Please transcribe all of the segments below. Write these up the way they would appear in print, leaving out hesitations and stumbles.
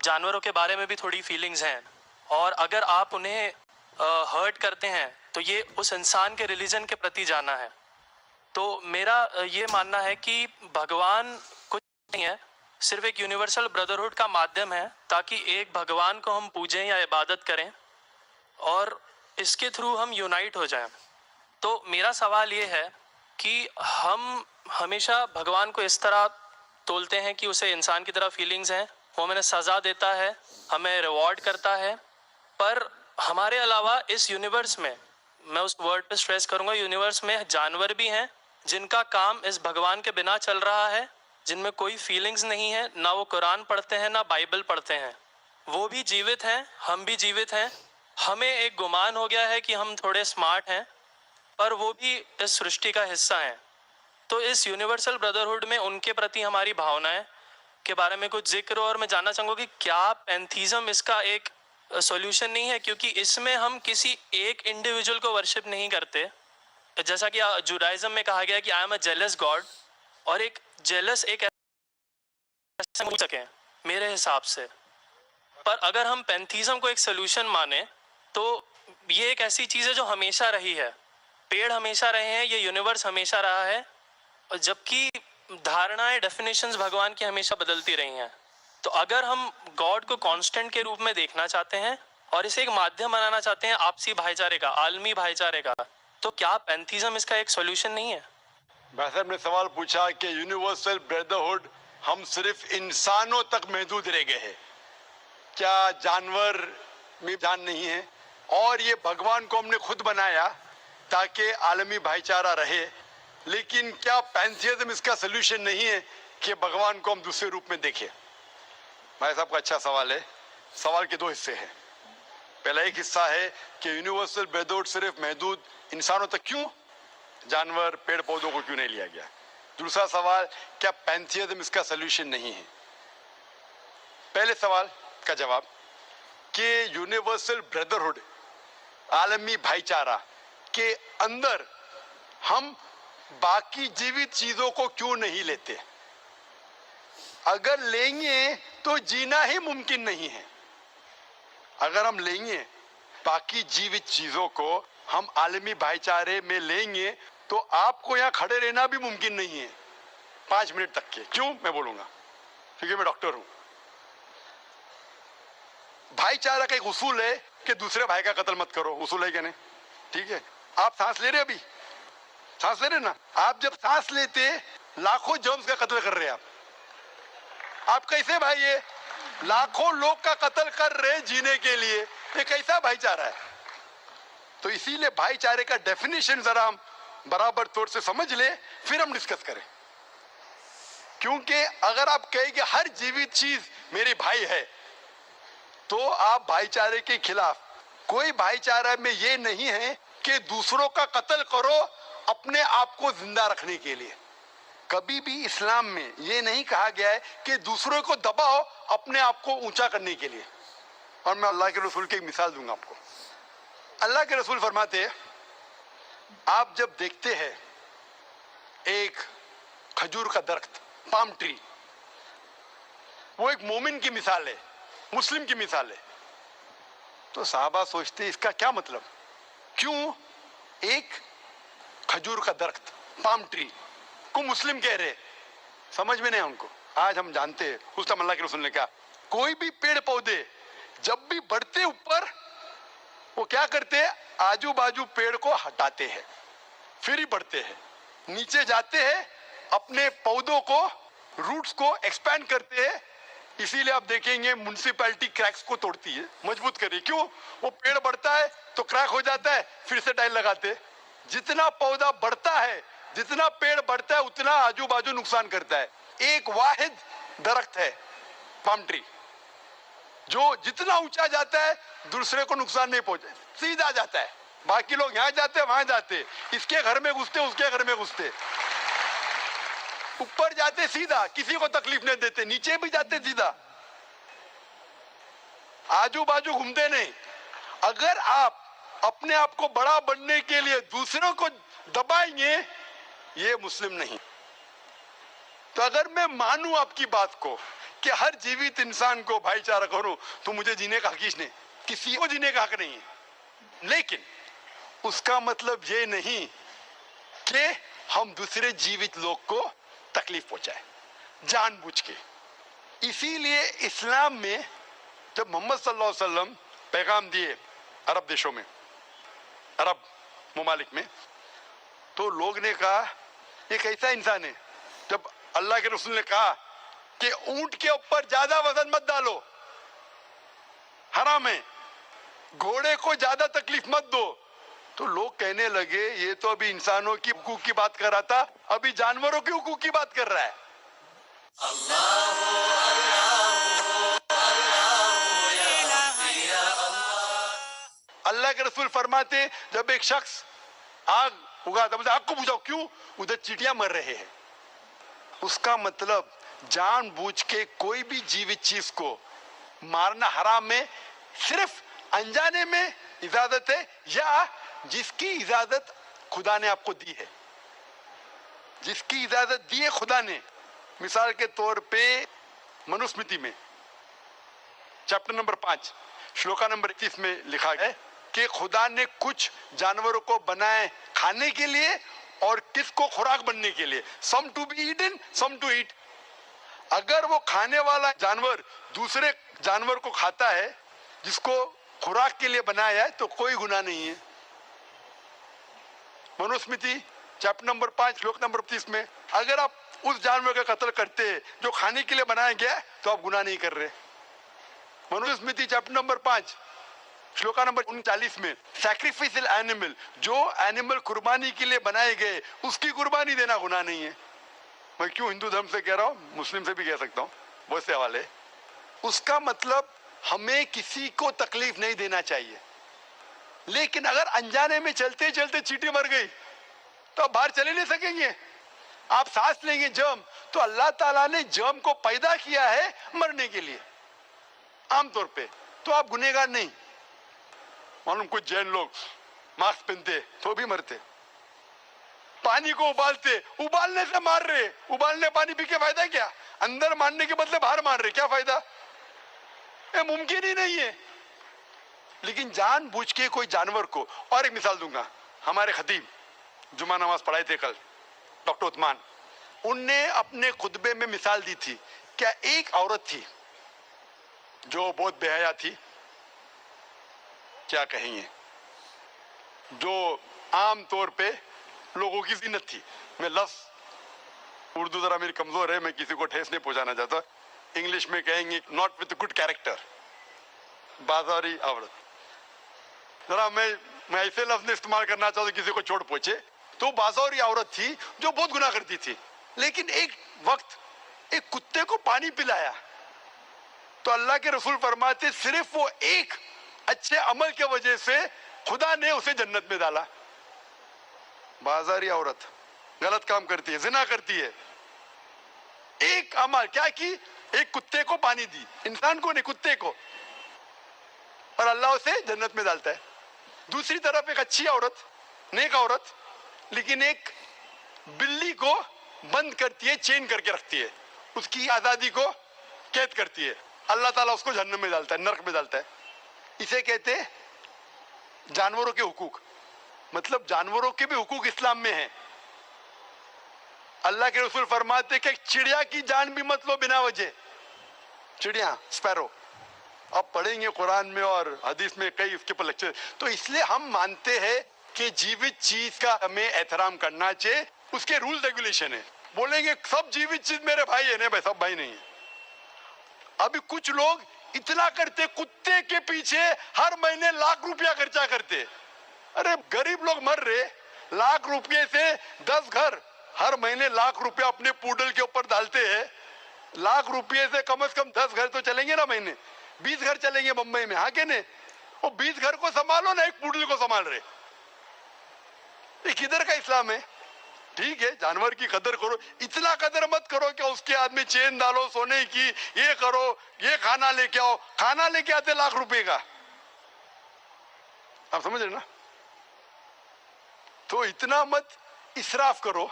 जानवरों के बारे में भी थोड़ी फीलिंग्स हैं, और अगर आप उन्हें हर्ट करते हैं तो ये उस इंसान के रिलीजन के प्रति जाना है। तो मेरा ये मानना है कि भगवान कुछ नहीं है, सिर्फ एक यूनिवर्सल ब्रदरहुड का माध्यम है ताकि एक भगवान को हम पूजें या इबादत करें और इसके थ्रू हम यूनाइट हो जाएं। तो मेरा सवाल ये है कि हम हमेशा भगवान को इस तरह तोलते हैं कि उसे इंसान की तरह फीलिंग्स हैं, वो हमें सज़ा देता है, हमें रिवॉर्ड करता है, पर हमारे अलावा इस यूनिवर्स में, मैं उस वर्ड पे स्ट्रेस करूंगा, यूनिवर्स में जानवर भी हैं जिनका काम इस भगवान के बिना चल रहा है, जिनमें कोई फीलिंग्स नहीं है, ना वो कुरान पढ़ते हैं ना बाइबल पढ़ते हैं। वो भी जीवित हैं, हम भी जीवित हैं। हमें एक गुमान हो गया है कि हम थोड़े स्मार्ट हैं, पर वो भी इस सृष्टि का हिस्सा हैं। तो इस यूनिवर्सल ब्रदरहुड में उनके प्रति हमारी भावनाएं के बारे में कुछ जिक्र, और मैं जानना चाहूँगा कि क्या पैंथीज़म इसका एक सॉल्यूशन नहीं है, क्योंकि इसमें हम किसी एक इंडिविजुअल को वर्शिप नहीं करते। जैसा कि जुडाइज्म में कहा गया कि I am a jealous God, और एक जेलस एक ऐसा हो सके मेरे हिसाब से। पर अगर हम पैंथीज़म को एक सोल्यूशन माने तो ये एक ऐसी चीज़ है जो हमेशा रही है, पेड़ हमेशा रहे हैं, ये यूनिवर्स हमेशा रहा है, जबकि धारणाएं, डेफिनेशंस भगवान की हमेशा बदलती रही हैं। तो अगर हम गॉड को कांस्टेंट के रूप में देखना चाहते हैं और इसे एक माध्यम बनाना चाहते हैं आपसी भाईचारे का, आलमी भाईचारे का, तो क्या पैंथीज़म इसका एक सॉल्यूशन नहीं है? भाई साहब ने सवाल पूछा कि यूनिवर्सल ब्रदरहुड हम सिर्फ इंसानों तक महदूद रह गए हैं, क्या जानवर में जान नहीं है? और ये भगवान को हमने खुद बनाया ताकि आलमी भाईचारा रहे, लेकिन क्या पैंथीज़म इसका सलूशन नहीं है कि भगवान को हम दूसरे रूप में देखें? भाई साहब का अच्छा सवाल है। सवाल के दो हिस्से हैं। पहला एक हिस्सा है कि यूनिवर्सल ब्रदरहुड सिर्फ महदूद इंसानों तक क्यों, जानवर पेड़ पौधों को क्यों नहीं लिया गया? दूसरा सवाल, क्या पैंथीज़म इसका सलूशन नहीं है? पहले सवाल का जवाब कि यूनिवर्सल ब्रदरहुड, आलमी भाईचारा के अंदर हम बाकी जीवित चीजों को क्यों नहीं लेते? अगर लेंगे तो जीना ही मुमकिन नहीं है। अगर हम लेंगे बाकी जीवित चीजों को, हम आलमी भाईचारे में लेंगे, तो आपको यहाँ खड़े रहना भी मुमकिन नहीं है 5 मिनट तक के। क्यों? मैं बोलूंगा, क्योंकि मैं डॉक्टर हूं। भाईचारा का एक उसूल है कि दूसरे भाई का कत्ल मत करो, उसूल है क्या नहीं? ठीक है, आप सांस ले रहे, अभी सांस ले रहे ना, आप जब सांस लेते लाखों जर्म्स का कत्ल कर रहे हैं आप कैसे भाई? ये लाखों लोग का कत्ल कर रहे जीने के लिए, ये कैसा भाईचारा है? तो इसीलिए भाईचारे का डेफिनेशन जरा हम बराबर तौर से समझ ले, फिर हम डिस्कस करें। क्योंकि अगर आप कहें कि हर जीवित चीज मेरी भाई है, तो आप भाईचारे के खिलाफ। कोई भाईचारा में ये नहीं है कि दूसरों का कत्ल करो अपने आप को जिंदा रखने के लिए। कभी भी इस्लाम में ये नहीं कहा गया है कि दूसरों को दबाओ अपने आप को ऊंचा करने के लिए। और मैं अल्लाह के रसूल की एक मिसाल दूंगा आपको। अल्लाह के रसूल फरमाते हैं, आप जब देखते हैं एक खजूर का दरख्त, पाम ट्री, वो एक मोमिन की मिसाल है, मुस्लिम की मिसाल है, तो साहबा सोचते इसका क्या मतलब? क्यों एक खजूर का दरख्त, पाम ट्री को मुस्लिम कह रहे? समझ में नहीं उनको। आज हम जानते हैं, उस टाइम अल्लाह के रसूल ने कहा, कोई भी पेड़ पौधे जब भी बढ़ते ऊपर, वो क्या करते हैं? आजू बाजू पेड़ को हटाते हैं, फिर ही बढ़ते हैं। नीचे जाते हैं, अपने पौधों को, रूट्स को एक्सपैंड करते हैं। इसीलिए आप देखेंगे म्युनिसिपैलिटी क्रैक्स को तोड़ती है, मजबूत करिए। क्यों? वो पेड़ बढ़ता है तो क्रैक हो जाता है, फिर से टाइल लगाते हैं। जितना पौधा बढ़ता है, जितना पेड़ बढ़ता है, उतना आजू बाजू नुकसान करता है। एक वाहिद दरख्त है पाम ट्री, जो जितना ऊंचा जाता है दूसरे को नुकसान नहीं पहुंचे, सीधा जाता है। बाकी लोग यहाँ जाते वहां जाते, इसके घर में घुसते उसके घर में घुसते, ऊपर जाते सीधा, किसी को तकलीफ नहीं देते, नीचे भी जाते सीधा, आजू बाजू घूमते नहीं। अगर आप अपने आप को बड़ा बनने के लिए दूसरों को दबाएंगे, ये मुस्लिम नहीं। तो अगर मैं मानूं आपकी बात को कि हर जीवित इंसान को भाईचारा करूं, तो मुझे जीने का हक नहीं, किसी को जीने का हक नहीं है। लेकिन उसका मतलब ये नहीं कि हम दूसरे जीवित लोग को तकलीफ पहुंचाए जानबूझ के। इसीलिए इस्लाम में जब मोहम्मद सल्लल्लाहु अलैहि वसल्लम पैगाम दिए अरब देशों में, अरब मुमालिक में, तो लोग ने कहा ये कैसा इंसान है। जब अल्लाह के रसूल ने कहा कि ऊंट के ऊपर ज्यादा वजन मत डालो, हराम है, घोड़े को ज्यादा तकलीफ मत दो, तो लोग कहने लगे ये तो अभी इंसानों की हुकूक की बात कर रहा था, अभी जानवरों की हुकूक की बात कर रहा है। अल्लाह के रसूल फरमाते जब एक शख्स आग उगाता, मुझे आग को बुझाओ, क्यों? उधर चींटियां मर रहे हैं। उसका मतलब जानबूझ के कोई भी जीवित चीज को मारना हराम है, सिर्फ अनजाने में इजाजत है या जिसकी इजाजत खुदा ने आपको दी है, जिसकी इजाजत दी है खुदा ने। मिसाल के तौर पे मनुस्मृति में चैप्टर नंबर 5 श्लोका नंबर 31 में लिखा है कि खुदा ने कुछ जानवरों को बनाए खाने के लिए और किसको खुराक बनने के लिए, some to be eaten some to eat. अगर वो खाने वाला जानवर दूसरे जानवर को खाता है जिसको खुराक के लिए बनाया है तो कोई गुनाह नहीं है। मनुस्मृति चैप्टर नंबर 5 श्लोक नंबर 30 में अगर आप उस जानवर का कत्ल करते हैं जो खाने के लिए बनाया गया तो आप गुनाह नहीं कर रहे। Manusmriti chapter number 5 shloka number 39 में सैक्रिफिशियल एनिमल, जो एनिमल कुर्बानी के लिए बनाए गए उसकी कुर्बानी देना गुनाह नहीं है। मैं क्यों हिंदू धर्म से कह रहा हूँ, मुस्लिम से भी कह सकता हूँ, बहुत से हवाले। उसका मतलब हमें किसी को तकलीफ नहीं देना चाहिए, लेकिन अगर अनजाने में चलते चलते चींटी मर गई तो आप बाहर चले नहीं सकेंगे। आप सांस लेंगे जर्म, तो अल्लाह ताला ने जर्म को पैदा किया है मरने के लिए आमतौर पे, तो आप गुनहगार नहीं। मालूम कुछ जैन लोग मास्क पहनते तो भी मरते, पानी को उबालते, उबालने से मार रहे, उबालने पानी पी के फायदा क्या? अंदर मारने के बदले बाहर मार रहे, क्या फायदा? ये मुमकिन ही नहीं है। लेकिन जानबूझ के कोई जानवर को, और एक मिसाल दूंगा, हमारे खतीब जुमा नमाज पढ़ाए थे कल, डॉक्टर उस्मान, उनने अपने खुतबे में मिसाल दी थी। क्या एक औरत थी जो बहुत बेहया थी, क्या कहेंगे, जो आम तौर पे लोगों की जीनत थी। मैं लफ्ज उर्दू जरा मेरी कमजोर है, मैं किसी को ठेस नहीं पहुंचाना चाहता, इंग्लिश में कहेंगे नॉट विद गुड कैरेक्टर, बाजारी औरत। जरा मैं ऐसे लफ्ज नहीं इस्तेमाल करना चाहता किसी को चोट पहुंचे, तो बाजारी औरत थी जो बहुत गुनाह करती थी, लेकिन एक वक्त एक कुत्ते को पानी पिलाया तो अल्लाह के रसूल फरमाते सिर्फ वो एक अच्छे अमल के वजह से खुदा ने उसे जन्नत में डाला। बाजारी औरत गलत काम करती है, जिना करती है, एक अमल क्या की, एक कुत्ते को पानी दी, इंसान को नहीं कुत्ते को, और अल्लाह उसे जन्नत में डालता है। दूसरी तरफ एक अच्छी औरत, नेक औरत, लेकिन एक बिल्ली को बंद करती है, चेन करके रखती है, उसकी आजादी को कैद करती है, अल्लाह ताला उसको जहन्नम में डालता है, नरक में डालता है। इसे कहते हैं जानवरों के हुकूक। मतलब जानवरों के भी हुकूक इस्लाम में है। अल्लाह के रसूल फरमाते कि चिड़िया की जान भी मत लो बिना वजह, चिड़िया स्पैरो, आप पढ़ेंगे कुरान में और हदीस में कई उसके पर लेक्चर। तो इसलिए हम मानते हैं कि जीवित चीज का हमें एहतराम करना चाहिए, उसके रूल रेगुलेशन है। बोलेंगे सब जीवित चीज मेरे भाई है, नहीं भाई सब भाई नहीं है। अभी कुछ लोग इतना करते, कुत्ते के पीछे हर महीने लाख रुपया खर्चा करते। अरे गरीब लोग मर रहे, लाख रुपये से 10 घर हर महीने लाख रुपया अपने पूडल के ऊपर डालते हैं, लाख रुपये से कम 10 घर तो चलेंगे ना महीने, 20 घर चलेंगे मुंबई में, हाँ के नहीं? वो 20 घर को संभालो ना, एक पूडल को संभाल रहे। ये किधर का इस्लाम है? ठीक है जानवर की कदर करो, इतना कदर मत करो कि उसके हाथ में चेन डालो सोने की, ये करो, ये खाना लेके आओ, खाना लेके आते लाख रुपए का, आप समझ रहे ना? तो इतना मत इसराफ करो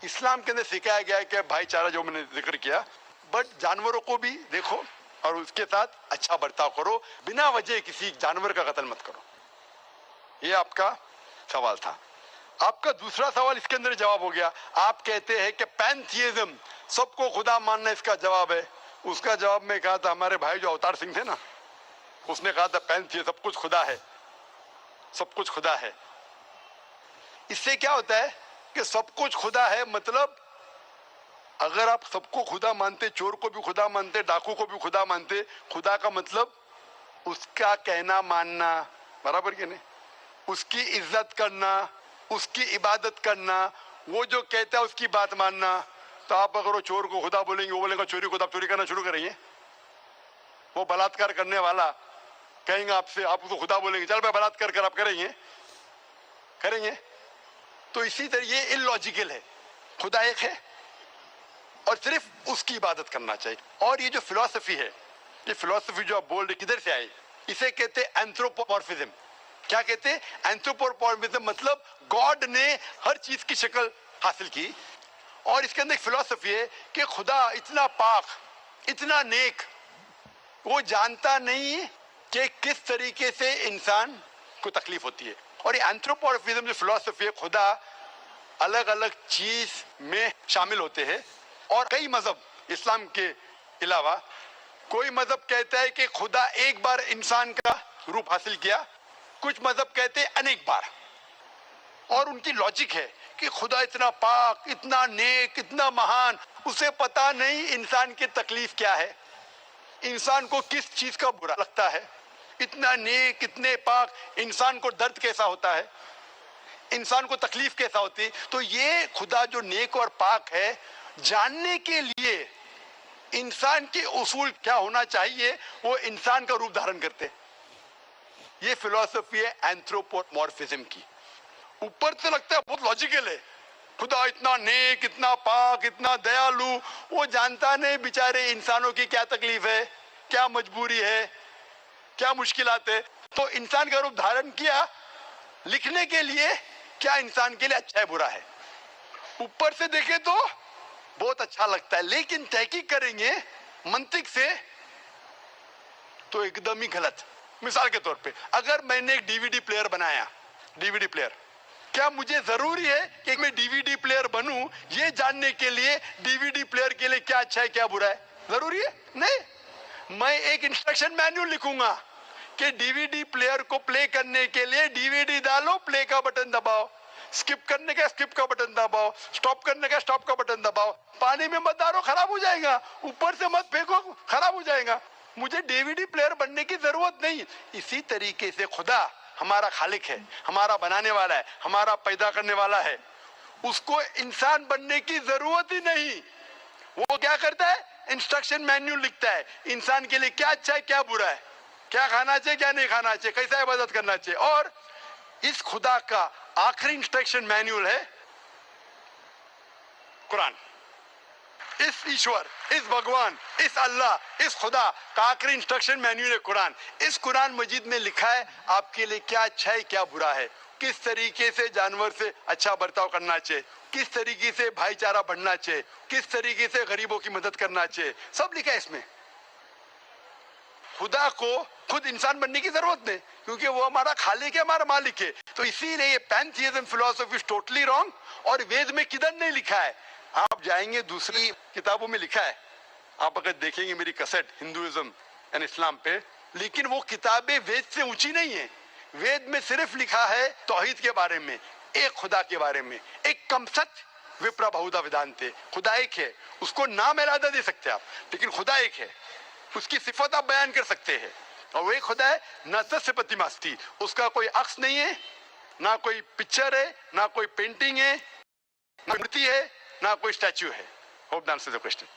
इस्लाम के अंदर सिखाया गया है कि भाईचारा जो मैंने जिक्र किया, बट जानवरों को भी देखो और उसके साथ अच्छा बर्ताव करो, बिना वजह किसी जानवर का कत्ल मत करो। ये आपका सवाल था। आपका दूसरा सवाल इसके अंदर जवाब हो गया। आप कहते हैं कि पैंथियज्म, सबको खुदा मानना इसका जवाब है। उसका जवाब में कहा था, हमारे भाई जो अवतार सिंह थे ना, उसने कहा था पैंथिय, सब कुछ खुदा है, सब कुछ खुदा है। इससे क्या होता है कि सब कुछ खुदा है, मतलब अगर आप सबको खुदा मानते, चोर को भी खुदा मानते, डाकू को भी खुदा मानते, खुदा का मतलब उसका कहना मानना, बराबर के नहीं, उसकी इज्जत करना, उसकी इबादत करना, वो जो कहता है उसकी बात मानना। तो आप अगर वो चोर को खुदा बोलेंगे, वो बोलेगा चोरी खुदा, चोरी करना शुरू करेंगे। वो बलात्कार करने वाला कहेंगे आपसे, आप उसको खुदा बोलेंगे, चल भाई बलात्कार कर, आप करेंगे करेंगे। तो इसी तरह ये इलॉजिकल है। खुदा एक है और सिर्फ उसकी इबादत करना चाहिए। और ये जो फिलॉसफी है, ये फिलॉसफी जो आप बोल रहे किधर से आई, इसे कहते हैं एंथ्रोपोमॉर्फिज्म। क्या कहते हैं? एंथ्रोपोमॉर्फिज्म, मतलब गॉड ने हर चीज की शक्ल हासिल की। और इसके अंदर एक फिलॉसफी है कि खुदा इतना पाक, इतना नेक, वो जानता नहीं कि किस तरीके से इंसान को तकलीफ होती है। और ये एंथ्रोपोमॉर्फिज्म जो फिलॉसफी है, खुदा अलग अलग चीज में शामिल होते हैं। और कई मजहब, इस्लाम के अलावा कोई मजहब कहता है कि खुदा एक बार इंसान का रूप हासिल किया, कुछ मजहब कहते हैं अनेक बार। और उनकी लॉजिक है कि खुदा इतना पाक, इतना नेक, इतना महान, उसे पता नहीं इंसान की तकलीफ क्या है, इंसान को किस चीज का बुरा लगता है। इतना नेक, इतने पाक, इंसान को दर्द कैसा होता है, इंसान को तकलीफ कैसा होती है। तो ये खुदा जो नेक और पाक है, जानने के लिए इंसान के उसूल क्या होना चाहिए, वो इंसान का रूप धारण करते। ये फिलॉसफी है एंथ्रोपोमॉर्फिज्म की। ऊपर से लगता है बहुत लॉजिकल है, खुदा इतना नेक, इतना पाक, इतना दयालु, वो जानता नहीं बेचारे इंसानों की क्या तकलीफ है, क्या मजबूरी है, क्या मुश्किलात है। तो इंसान का रूप धारण किया लिखने के लिए, क्या इंसान के लिए अच्छा है बुरा है। ऊपर से देखे तो बहुत अच्छा लगता है, लेकिन तहकीक करेंगे मंतिक से तो एकदम ही गलत। मिसाल के तौर पे, अगर मैंने एक डीवीडी प्लेयर बनाया, डीवीडी प्लेयर, क्या मुझे जरूरी है कि मैं डीवीडी प्लेयर बनूं ये जानने के लिए डीवीडी प्लेयर के लिए क्या अच्छा है क्या बुरा है? जरूरी है? नहीं। मैं एक इंस्ट्रक्शन मैन्युअल लिखूंगा कि डीवीडी प्लेयर को प्ले करने के लिए डीवीडी डालो, प्ले का बटन दबाओ, स्किप करने का स्किप का बटन दबाओ, स्टॉप करने का स्टॉप का बटन दबाओ, पानी में मत डालो खराब हो जाएगा, ऊपर से मत फेंको खराब हो जाएगा। मुझे डीवीडी प्लेयर बनने की जरूरत नहीं। इसी तरीके से खुदा हमारा खालिक है, हमारा बनाने वाला है, हमारा पैदा करने वाला है, उसको इंसान बनने की जरूरत ही नहीं। वो क्या करता है? इंस्ट्रक्शन मैन्युअल लिखता है, इंसान के लिए क्या अच्छा है क्या बुरा है, क्या खाना चाहिए क्या नहीं खाना चाहिए, कैसा इबादत करना चाहिए। और इस खुदा का आखिरी इंस्ट्रक्शन मैन्युअल है कुरान। इस ईश्वर, इस भगवान, इस अल्लाह, इस खुदा का आखिरी इंस्ट्रक्शन मैन्युअल है कुरान। इस कुरान मजीद में लिखा है आपके लिए क्या अच्छा है क्या बुरा है, किस तरीके से जानवर से अच्छा बर्ताव करना चाहिए, किस तरीके से भाईचारा बढ़ना चाहिए, किस तरीके से गरीबों की मदद करना चाहिए, सब लिखा है इसमें। खुदा को खुद इंसान बनने की जरूरत नहीं, क्योंकि वो हमारा खालिक है, हमारा मालिक है। तो इसीलिए ये पैंथियज्म फिलॉसफी इज टोटली रॉन्ग। और वेद में किधर नहीं लिखा है, आप जाएंगे दूसरी किताबों में लिखा है, आप अगर देखेंगे मेरी कैसेट हिंदुइज्म एंड इस्लाम पे, लेकिन वो किताबें वेद से ऊंची नहीं है। वेद में सिर्फ लिखा है तौहीद के बारे में, एक खुदा के बारे में, एक कम सत्य विप्रा बहुधा वेदांते, खुदा एक है, उसको नाम इरादा दे सकते हैं आप, लेकिन खुदा एक है, उसकी सिफत आप बयान कर सकते हैं। और वो एक खुदा है न तस्य प्रतिमास्ति, उसका कोई अक्स नहीं है, ना कोई पिक्चर है, ना कोई पेंटिंग है, ना मूर्ति है, ना कोई स्टैच्यू है। Hope that answers the question.